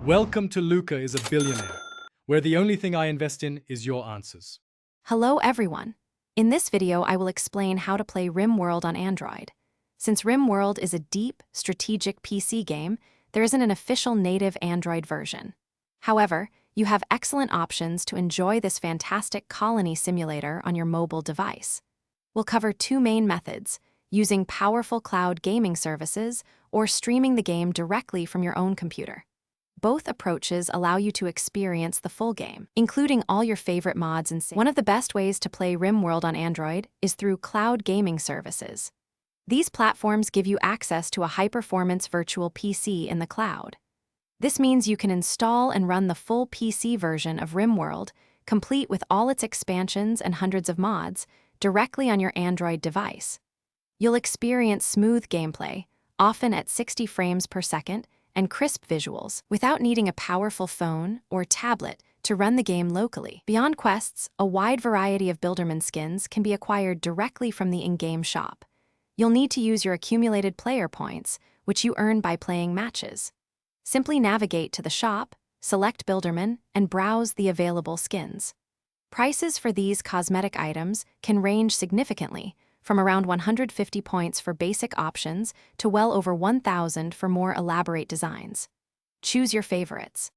Welcome to Luca is a Billionaire, where the only thing I invest in is your answers. Hello everyone. In this video, I will explain how to play RimWorld on Android. Since RimWorld is a deep, strategic PC game, there isn't an official native Android version. However, you have excellent options to enjoy this fantastic colony simulator on your mobile device. We'll cover two main methods, using powerful cloud gaming services or streaming the game directly from your own computer. Both approaches allow you to experience the full game, including all your favorite mods and saves. One of the best ways to play RimWorld on Android is through cloud gaming services. These platforms give you access to a high-performance virtual PC in the cloud. This means you can install and run the full PC version of RimWorld, complete with all its expansions and hundreds of mods, directly on your Android device. You'll experience smooth gameplay, often at 60 frames per second, and crisp visuals, without needing a powerful phone or tablet to run the game locally. Beyond quests, a wide variety of Builderman skins can be acquired directly from the in-game shop. You'll need to use your accumulated player points, which you earn by playing matches. Simply navigate to the shop, select Builderman, and browse the available skins. Prices for these cosmetic items can range significantly, from around 150 points for basic options to well over 1,000 for more elaborate designs. Choose your favorites.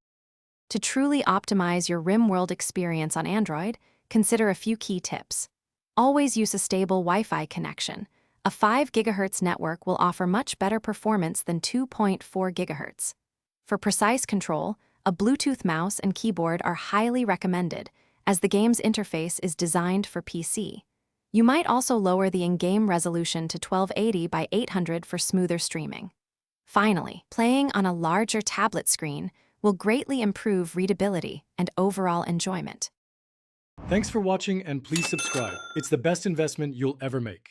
To truly optimize your RimWorld experience on Android, consider a few key tips. Always use a stable Wi-Fi connection. A 5 GHz network will offer much better performance than 2.4 GHz. For precise control, a Bluetooth mouse and keyboard are highly recommended, as the game's interface is designed for PC. You might also lower the in-game resolution to 1280 by 800 for smoother streaming. Finally, playing on a larger tablet screen will greatly improve readability and overall enjoyment. Thanks for watching and please subscribe. It's the best investment you'll ever make.